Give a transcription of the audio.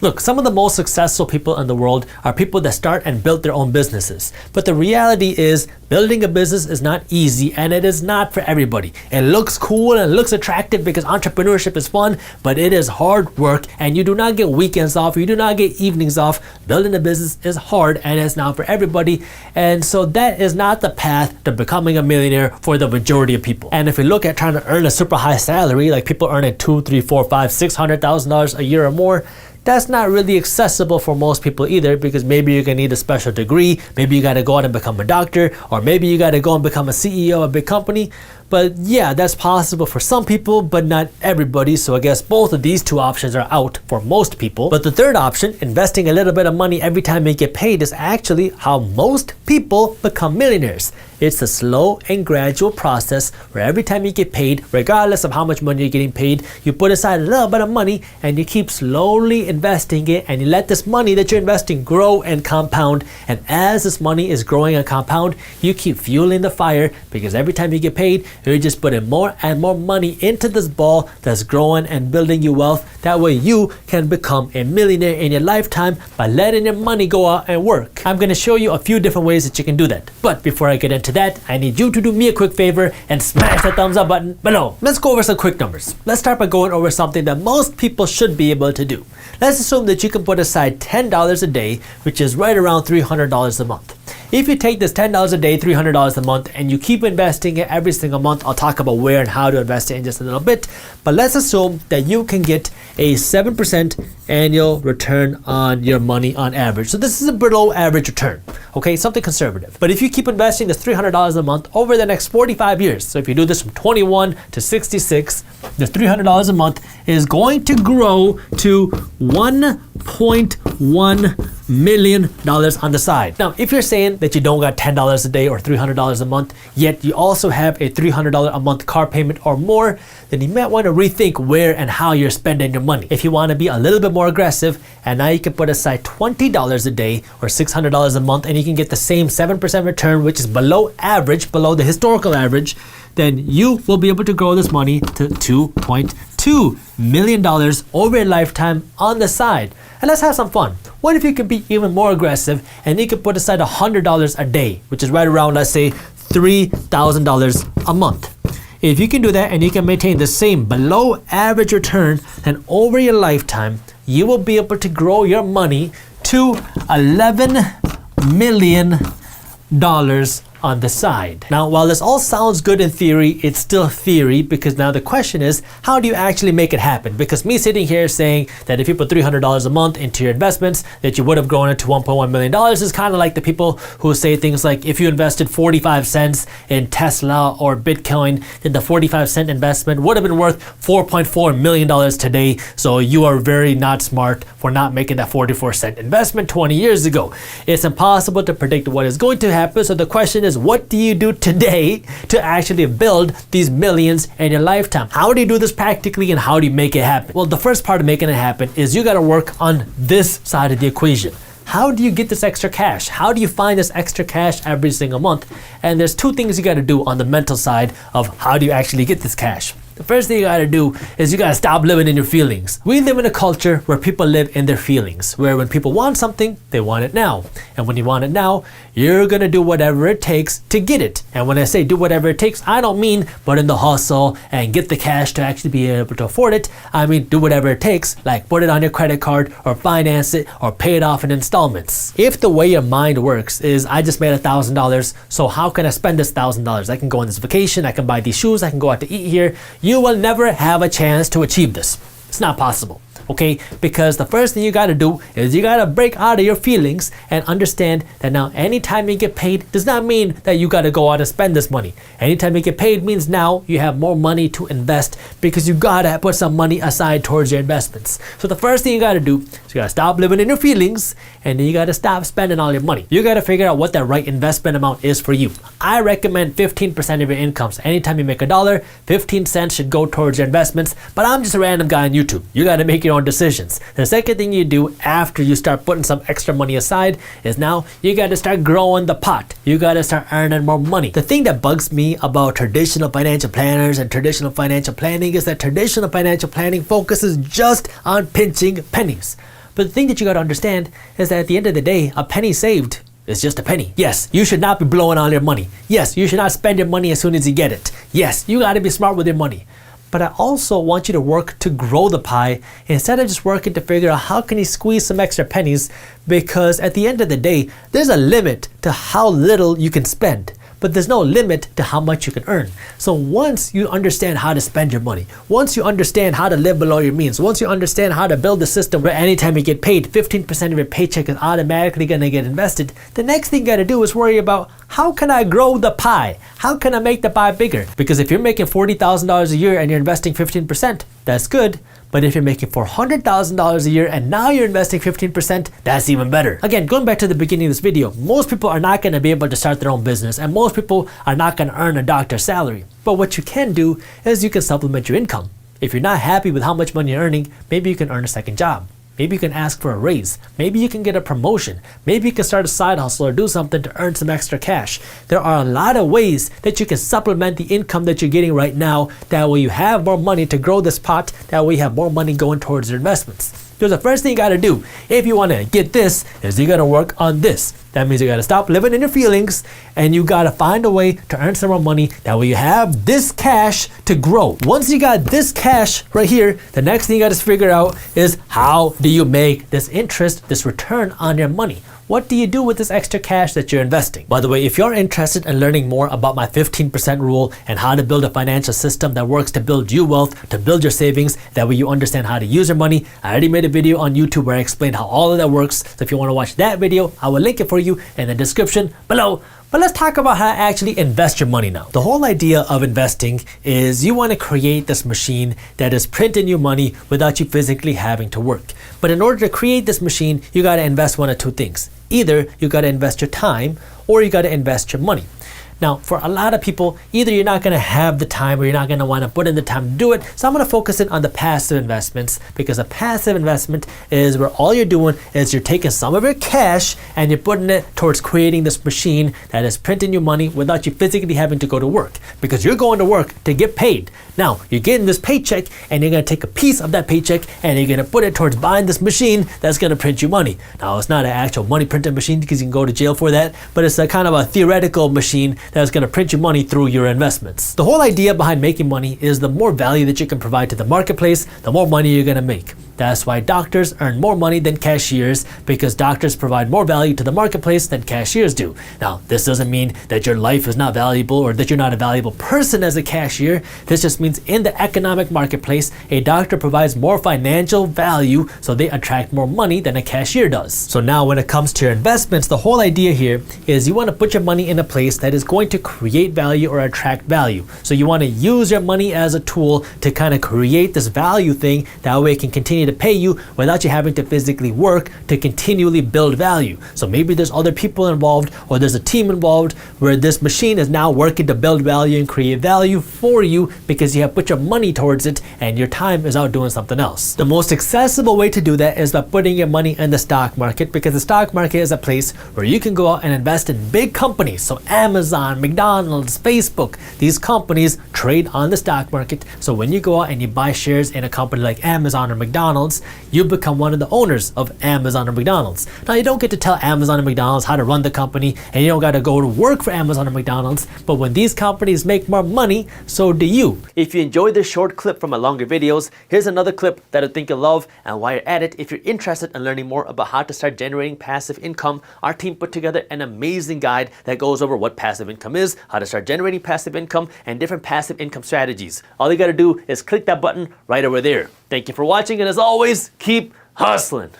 Look, some of the most successful people in the world are people that start and build their own businesses. But the reality is, building a business is not easy and it is not for everybody. It looks cool and it looks attractive because entrepreneurship is fun, but it is hard work and you do not get weekends off, you do not get evenings off. Building a business is hard and it's not for everybody. And so that is not the path to becoming a millionaire for the majority of people. And if we look at trying to earn a super high salary, like people earning $200,000, $300,000, $400,000, $600,000 a year or more, that's not really accessible for most people either, because maybe you're gonna need a special degree, maybe you gotta go out and become a doctor, or maybe you gotta go and become a CEO of a big company. But yeah, that's possible for some people, but not everybody. So I guess both of these two options are out for most people. But the third option, investing a little bit of money every time you get paid, is actually how most people become millionaires. It's a slow and gradual process where every time you get paid, regardless of how much money you're getting paid, you put aside a little bit of money and you keep slowly investing it, and you let this money that you're investing grow and compound. And as this money is growing and compound, you keep fueling the fire, because every time you get paid, you're just putting more and more money into this ball that's growing and building you wealth. That way you can become a millionaire in your lifetime by letting your money go out and work. I'm going to show you a few different ways that you can do that. But before I get into that, I need you to do me a quick favor and smash that thumbs up button below. Let's go over some quick numbers. Let's start by going over something that most people should be able to do. Let's assume that you can put aside $10 a day, which is right around $300 a month. If you take this $10 a day, $300 a month, and you keep investing it every single month, I'll talk about where and how to invest it in just a little bit, but let's assume that you can get a 7% annual return on your money on average. So this is a below average return, okay? Something conservative. But if you keep investing this $300 a month over the next 45 years, so if you do this from 21 to 66, the $300 a month is going to grow to $1.1 million on the side. Now, if you're saying that you don't got $10 a day or $300 a month, yet you also have a $300 a month car payment or more, then you might want to rethink where and how you're spending your money. If you want to be a little bit more aggressive, and now you can put aside $20 a day or $600 a month, and you can get the same 7% return, which is below average, below the historical average, then you will be able to grow this money to $2.2 million over a lifetime on the side. And let's have some fun. What if you could be even more aggressive and you could put aside $100 a day, which is right around, let's say, $3,000 a month. If you can do that and you can maintain the same below average return, then over your lifetime, you will be able to grow your money to $11 million on the side. Now, while this all sounds good in theory, it's still theory, because now the question is, how do you actually make it happen? Because me sitting here saying that if you put $300 a month into your investments, that you would have grown it to $1.1 million is kind of like the people who say things like, if you invested 45 cents in Tesla or Bitcoin, then the 45-cent investment would have been worth $4.4 million today. So you are very not smart for not making that 44-cent investment 20 years ago. It's impossible to predict what is going to happen. So the question is, what do you do today to actually build these millions in your lifetime? How do you do this practically, and how do you make it happen? Well, the first part of making it happen is you got to work on this side of the equation. How do you get this extra cash? How do you find this extra cash every single month? And there's two things you got to do on the mental side of how do you actually get this cash. The first thing you gotta do is you gotta stop living in your feelings. We live in a culture where people live in their feelings, where when people want something, they want it now. And when you want it now, you're gonna do whatever it takes to get it. And when I say do whatever it takes, I don't mean put in the hustle and get the cash to actually be able to afford it. I mean do whatever it takes, like put it on your credit card or finance it or pay it off in installments. If the way your mind works is, I just made $1,000, so how can I spend this $1,000? I can go on this vacation, I can buy these shoes, I can go out to eat here. You will never have a chance to achieve this. It's not possible. Okay, because the first thing you got to do is you got to break out of your feelings and understand that now anytime you get paid does not mean that you got to go out and spend this money. Anytime you get paid means now you have more money to invest, because you got to put some money aside towards your investments. So the first thing you got to do is you got to stop living in your feelings, and then you got to stop spending all your money. You got to figure out what the right investment amount is for you. I recommend 15% of your income. So anytime you make $1, 15 cents should go towards your investments, but I'm just a random guy on YouTube. You got to make your own decisions. The second thing you do after you start putting some extra money aside is now you got to start growing the pot. You got to start earning more money. The thing that bugs me about traditional financial planners and traditional financial planning is that traditional financial planning focuses just on pinching pennies. But the thing that you gotta understand is that at the end of the day, a penny saved is just a penny. Yes, you should not be blowing all your money. Yes, you should not spend your money as soon as you get it. Yes, you gotta be smart with your money. But I also want you to work to grow the pie instead of just working to figure out how can you squeeze some extra pennies, because at the end of the day, there's a limit to how little you can spend, but there's no limit to how much you can earn. So once you understand how to spend your money, once you understand how to live below your means, once you understand how to build a system where anytime you get paid, 15% of your paycheck is automatically gonna get invested, the next thing you gotta do is worry about how can I grow the pie? How can I make the pie bigger? Because if you're making $40,000 a year and you're investing 15%, that's good. But if you're making $400,000 a year and now you're investing 15%, that's even better. Again, going back to the beginning of this video, most people are not gonna be able to start their own business, and most people are not gonna earn a doctor's salary. But what you can do is you can supplement your income. If you're not happy with how much money you're earning, maybe you can earn a second job. Maybe you can ask for a raise. Maybe you can get a promotion. Maybe you can start a side hustle or do something to earn some extra cash. There are a lot of ways that you can supplement the income that you're getting right now. That way you have more money to grow this pot. That way you have more money going towards your investments. So the first thing you gotta do if you wanna get this is you gotta work on this. That means you gotta stop living in your feelings and you gotta find a way to earn some more money. That way you have this cash to grow. Once you got this cash right here, the next thing you gotta figure out is how do you make this interest, this return on your money? What do you do with this extra cash that you're investing? By the way, if you're interested in learning more about my 15% rule and how to build a financial system that works to build you wealth, to build your savings, that way you understand how to use your money, I already made a video on YouTube where I explained how all of that works. So if you want to watch that video, I will link it for you in the description below. But let's talk about how to actually invest your money now. The whole idea of investing is you want to create this machine that is printing you money without you physically having to work. But in order to create this machine, you got to invest one of two things. Either you got to invest your time or you got to invest your money. Now, for a lot of people, either you're not going to have the time or you're not going to want to put in the time to do it. So I'm going to focus in on the passive investments, because a passive investment is where all you're doing is you're taking some of your cash and you're putting it towards creating this machine that is printing you money without you physically having to go to work, because you're going to work to get paid. Now, you're getting this paycheck and you're going to take a piece of that paycheck and you're going to put it towards buying this machine that's going to print you money. Now, it's not an actual money printing machine because you can go to jail for that, but it's a kind of a theoretical machine that's going to print you money through your investments. The whole idea behind making money is the more value that you can provide to the marketplace, the more money you're going to make. That's why doctors earn more money than cashiers, because doctors provide more value to the marketplace than cashiers do. Now, this doesn't mean that your life is not valuable or that you're not a valuable person as a cashier. This just means in the economic marketplace, a doctor provides more financial value, so they attract more money than a cashier does. So now when it comes to your investments, the whole idea here is you want to put your money in a place that is going to create value or attract value. So you want to use your money as a tool to kind of create this value thing. That way it can continue to pay you without you having to physically work to continually build value. So maybe there's other people involved or there's a team involved where this machine is now working to build value and create value for you because you have put your money towards it and your time is out doing something else. The most accessible way to do that is by putting your money in the stock market, because the stock market is a place where you can go out and invest in big companies. So Amazon, McDonald's, Facebook, these companies trade on the stock market. So when you go out and you buy shares in a company like Amazon or McDonald's, you become one of the owners of Amazon or McDonald's. Now, you don't get to tell Amazon or McDonald's how to run the company, and you don't got to go to work for Amazon or McDonald's, but when these companies make more money, so do you. If you enjoyed this short clip from my longer videos, here's another clip that I think you'll love. And while you're at it, if you're interested in learning more about how to start generating passive income, our team put together an amazing guide that goes over what passive income is, how to start generating passive income, and different passive income strategies. All you got to do is click that button right over there. Thank you for watching, and as always, keep hustling.